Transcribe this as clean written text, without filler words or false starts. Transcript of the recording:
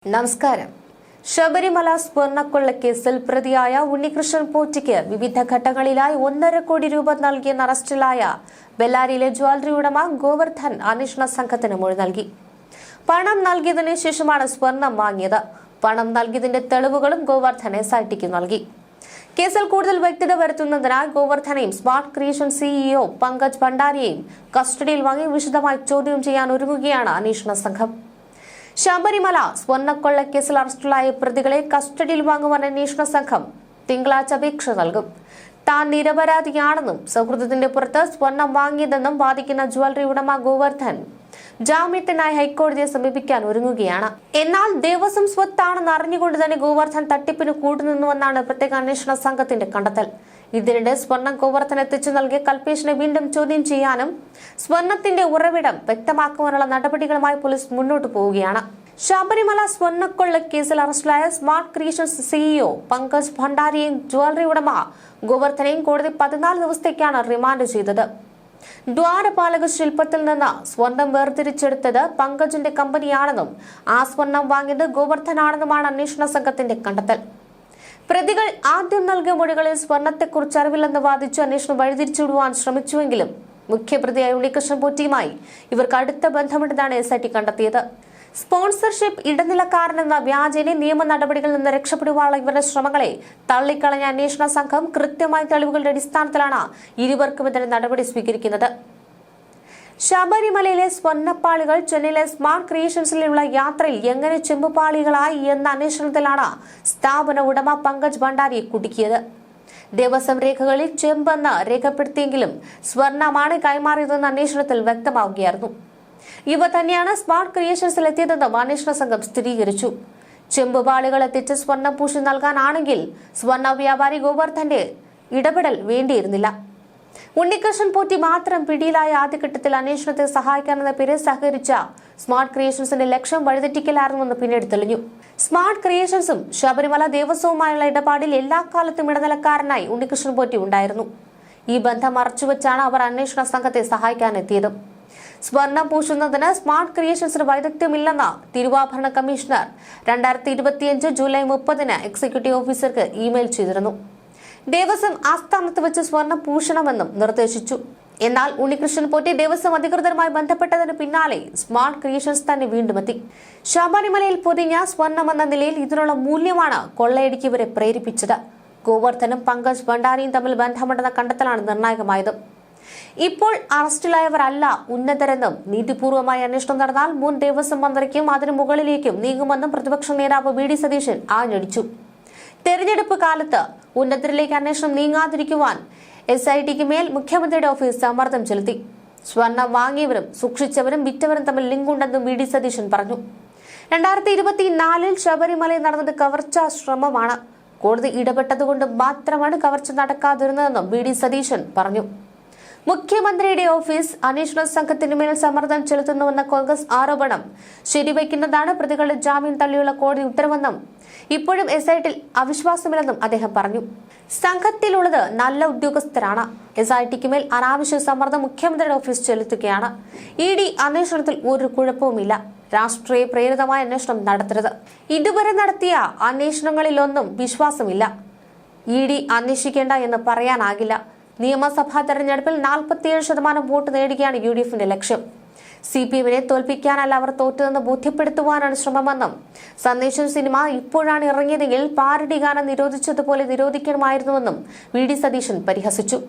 നമസ്കാരം. ശബരിമല സ്വർണ്ണക്കൊള്ളക്കേസിൽ പ്രതിയായ ഉണ്ണികൃഷ്ണൻ പോറ്റിക്ക് വിവിധ ഘട്ടങ്ങളിലായി 1.5 കോടി രൂപ നൽകിയെന്ന് അറസ്റ്റിലായ ബെല്ലാരിയിലെ ജ്വല്ലറി ഉടമ ഗോവർദ്ധൻ അന്വേഷണ സംഘത്തിന് മൊഴി നൽകി. പണം നൽകിയതിനു ശേഷമാണ് സ്വർണം വാങ്ങിയത്. പണം നൽകിയതിന്റെ തെളിവുകളും ഗോവർദ്ധൻ എസ്ഐടിക്ക് നൽകി. കേസിൽ കൂടുതൽ വ്യക്തത വരുത്തുന്നതിനായി ഗോവർദ്ധനെയും സ്മാർട്ട് ക്രിയേഷൻ സിഇഒ പങ്കജ് ഭണ്ഡാരിയെയും കസ്റ്റഡിയിൽ വാങ്ങി വിശദമായി ചോദ്യം ചെയ്യാൻ ഒരുങ്ങുകയാണ് അന്വേഷണ സംഘം. ശബരിമല സ്വർണ്ണക്കൊള്ളക്കേസിൽ അറസ്റ്റിലായ പ്രതികളെ കസ്റ്റഡിയിൽ വാങ്ങുവാൻ അന്വേഷണ സംഘം തിങ്കളാഴ്ച അപേക്ഷ നൽകും. താൻ നിരപരാധിയാണെന്നും സൗഹൃദത്തിന്റെ പുറത്ത് സ്വർണം വാങ്ങിയതെന്നും വാദിക്കുന്ന ജ്വല്ലറി ഉടമ ഗോവർദ്ധൻ ജാമ്യത്തിനായി ഹൈക്കോടതിയെ സമീപിക്കാൻ ഒരുങ്ങുകയാണ്. എന്നാൽ ദേവസ്വം സ്വത്താണെന്ന് അറിഞ്ഞുകൊണ്ട് തന്നെ ഗോവർദ്ധൻ തട്ടിപ്പിന് കൂട്ടുനിന്നുവെന്നാണ് പ്രത്യേക അന്വേഷണ സംഘത്തിന്റെ കണ്ടെത്തൽ. ഇതിനിടെ സ്വർണം ഗോവർദ്ധൻ എത്തിച്ചു നൽകിയ കൽപേഷിനെ വീണ്ടും ചോദ്യം ചെയ്യാനും സ്വർണത്തിന്റെ ഉറവിടം വ്യക്തമാക്കുവാനുള്ള നടപടികളുമായി പോലീസ് മുന്നോട്ടു പോവുകയാണ്. ശബരിമല സ്വർണ്ണക്കൊള്ള കേസിൽ അറസ്റ്റിലായ സ്മാർട്ട് ക്രിയേഷൻസ് സിഇഒ പങ്കജ് ഭണ്ഡാരിയെയും ജ്വല്ലറി ഉടമ ഗോവർദ്ധനെയും കോടതി 14 ദിവസത്തേക്കാണ് റിമാൻഡ് ചെയ്തത്. ദ്വാരപാലക ശില്പത്തിൽ നിന്ന് സ്വർണം വേർതിരിച്ചെടുത്തത് പങ്കജിന്റെ കമ്പനിയാണെന്നും ആ സ്വർണം വാങ്ങിയത് ഗോവർദ്ധനാണെന്നുമാണ് അന്വേഷണ സംഘത്തിന്റെ കണ്ടെത്തൽ. പ്രതികൾ ആദ്യം നൽകിയ മൊഴികളിൽ സ്വർണത്തെക്കുറിച്ച് അറിവില്ലെന്ന് വാദിച്ചു അന്വേഷണം വഴിതിരിച്ചുവിടുവാൻ ശ്രമിച്ചുവെങ്കിലും മുഖ്യപ്രതിയായ ഉണ്ണികൃഷ്ണൻ പോറ്റിയുമായി ഇവർക്ക് അടുത്ത ബന്ധമുണ്ടെന്നാണ് എസ്ഐടി കണ്ടെത്തിയത്. സ്പോൺസർഷിപ്പ് ഇടനിലക്കാരനെന്ന വ്യാജേന നിയമ നടപടികളിൽ നിന്ന് രക്ഷപ്പെടുവാനുള്ള ഇവരുടെ ശ്രമങ്ങളെ തള്ളിക്കളഞ്ഞ അന്വേഷണ സംഘം കൃത്യമായ തെളിവുകളുടെ അടിസ്ഥാനത്തിലാണ് ഇരുവർക്കുമെതിരെ നടപടി സ്വീകരിക്കുന്നത്. ശബരിമലയിലെ സ്വർണ്ണപ്പാളികൾ ചെന്നൈയിലെ സ്മാർട്ട് ക്രിയേഷൻസിലുള്ള യാത്രയിൽ എങ്ങനെ ചെമ്പുപാളികളായി എന്ന അന്വേഷണത്തിലാണ് സ്ഥാപന ഉടമ പങ്കജ് ഭണ്ഡാരിയെ കുടുക്കിയത്. ദേവസ്വം രേഖകളിൽ ചെമ്പെന്ന് രേഖപ്പെടുത്തിയെങ്കിലും സ്വർണമാണ് കൈമാറിയതെന്ന് അന്വേഷണത്തിൽ വ്യക്തമാവുകയായിരുന്നു. ഇവ തന്നെയാണ് സ്മാർട്ട് ക്രിയേഷൻസിൽ എത്തിയതെന്നും അന്വേഷണ സംഘം സ്ഥിരീകരിച്ചു. ചെമ്പുപാളികൾ എത്തിച്ച് സ്വർണം പൂശി നൽകാനാണെങ്കിൽ സ്വർണ്ണ വ്യാപാരി ഗോവർദ്ധന്റെ ഇടപെടൽ വേണ്ടിയിരുന്നില്ല. ഉണ്ണികൃഷ്ണൻ പോറ്റി മാത്രം പിടിയിലായ ആദ്യഘട്ടത്തിൽ അന്വേഷണത്തെ സഹായിക്കാനെന്ന പേരിൽ സഹകരിച്ച സ്മാർട്ട് ക്രിയേഷൻസിന്റെ ലക്ഷ്യം വഴിതെറ്റിക്കലായിരുന്നുവെന്ന് പിന്നീട് തെളിഞ്ഞു. സ്മാർട്ട് ക്രിയേഷൻസും ശബരിമല ദേവസ്വവുമായുള്ള ഇടപാടിൽ എല്ലാ കാലത്തും ഇടനിലക്കാരനായി ഉണ്ണികൃഷ്ണൻ പോറ്റി ഉണ്ടായിരുന്നു. ഈ ബന്ധം മറച്ചുവെച്ചാണ് അവർ അന്വേഷണ സംഘത്തെ സഹായിക്കാനെത്തിയത്. സ്വർണം പൂശുന്നതിന് സ്മാർട്ട് ക്രിയേഷൻസിന് വൈദഗ്ധ്യമില്ലെന്ന തിരുവാഭരണ കമ്മീഷണർ 2025 ജൂലൈ 30 എക്സിക്യൂട്ടീവ് ഓഫീസർക്ക് ഇമെയിൽ ചെയ്തിരുന്നു. ദേവസ്വം ആസ്ഥാനത്ത് വെച്ച് സ്വർണം പൂശണമെന്നും നിർദ്ദേശിച്ചു. എന്നാൽ ഉണ്ണികൃഷ്ണൻ പോറ്റി ദേവസ്വം അധികൃതരുമായി ബന്ധപ്പെട്ടതിന് പിന്നാലെ സ്മാർട്ട് ക്രിയേഷൻസ് തന്നെ വീണ്ടും എത്തി. ശബരിമലയിൽ പൊതിഞ്ഞ സ്വർണമെന്ന നിലയിൽ ഇതിനുള്ള മൂല്യമാണ് കൊള്ളയടിക്കിവരെ പ്രേരിപ്പിച്ചത്. ഗോവർദ്ധനും പങ്കജ് ഭണ്ഡാരിയും തമ്മിൽ ബന്ധമുണ്ടെന്ന കണ്ടെത്തലാണ് നിർണായകമായത്. ഇപ്പോൾ അറസ്റ്റിലായവരല്ല ഉന്നതരെന്നും നീതിപൂർവമായ അന്വേഷണം നടന്നാൽ മുൻ ദേവസ്വം മന്ത്രിക്കും അതിനു മുകളിലേക്കും നീങ്ങുമെന്നും പ്രതിപക്ഷ നേതാവ് വി ഡി സതീശൻ ആഞ്ഞടിച്ചു. തെരഞ്ഞെടുപ്പ് കാലത്ത് ഉന്നതരിലേക്ക് അന്വേഷണം നീങ്ങാതിരിക്കുവാൻ എസ്ഐടിക്ക് മേൽ മുഖ്യമന്ത്രിയുടെ ഓഫീസ് സമ്മർദ്ദം ചെലുത്തി. സ്വർണം വാങ്ങിയവരും സൂക്ഷിച്ചവരും വിറ്റവരും തമ്മിൽ ലിങ്കുണ്ടെന്നും വി ഡി സതീശൻ പറഞ്ഞു. 2024 ശബരിമലയിൽ നടന്നത് കവർച്ചാ ശ്രമമാണ്. കോടതി ഇടപെട്ടതുകൊണ്ട് മാത്രമാണ് കവർച്ച നടക്കാതിരുന്നതെന്നും വി ഡി സതീശൻ പറഞ്ഞു. മുഖ്യമന്ത്രിയുടെ ഓഫീസ് അന്വേഷണ സംഘത്തിന് മേൽ സമ്മർദ്ദം ചെലുത്തുന്നുവെന്ന കോൺഗ്രസ് ആരോപണം ശരിവയ്ക്കുന്നതാണ് പ്രതികളുടെ ജാമ്യം തള്ളിയുള്ള കോടതി ഉത്തരവെന്നും ഇപ്പോഴും എസ്ഐടിയിൽ അവിശ്വാസമില്ലെന്നും അദ്ദേഹം പറഞ്ഞു. സംഘത്തിലുള്ളത് നല്ല ഉദ്യോഗസ്ഥരാണ്. എസ്ഐടിക്ക് മേൽ അനാവശ്യ സമ്മർദ്ദം മുഖ്യമന്ത്രിയുടെ ഓഫീസ് ചെലുത്തുകയാണ്. ഇഡി അന്വേഷണത്തിൽ ഒരു കുഴപ്പവുമില്ല. രാഷ്ട്രീയ പ്രേരിതമായ അന്വേഷണം നടത്തരുത്. ഇതുവരെ നടത്തിയ അന്വേഷണങ്ങളിലൊന്നും വിശ്വാസമില്ല. ഇഡി അന്വേഷിക്കേണ്ട എന്ന് പറയാനാകില്ല. നിയമസഭാ തെരഞ്ഞെടുപ്പിൽ 47% വോട്ട് നേടുകയാണ് UDFന്റെ ലക്ഷ്യം. CPMനെ തോൽപ്പിക്കാനല്ല അവർ തോറ്റതെന്ന് ബോധ്യപ്പെടുത്തുവാനാണ് ശ്രമമെന്നും സന്ദേശം സിനിമ ഇപ്പോഴാണ് ഇറങ്ങിയതെങ്കിൽ പാരഡി ഗാനം നിരോധിച്ചതുപോലെ നിരോധിക്കണമായിരുന്നുവെന്നും വി ഡി സതീശൻ പരിഹസിച്ചു.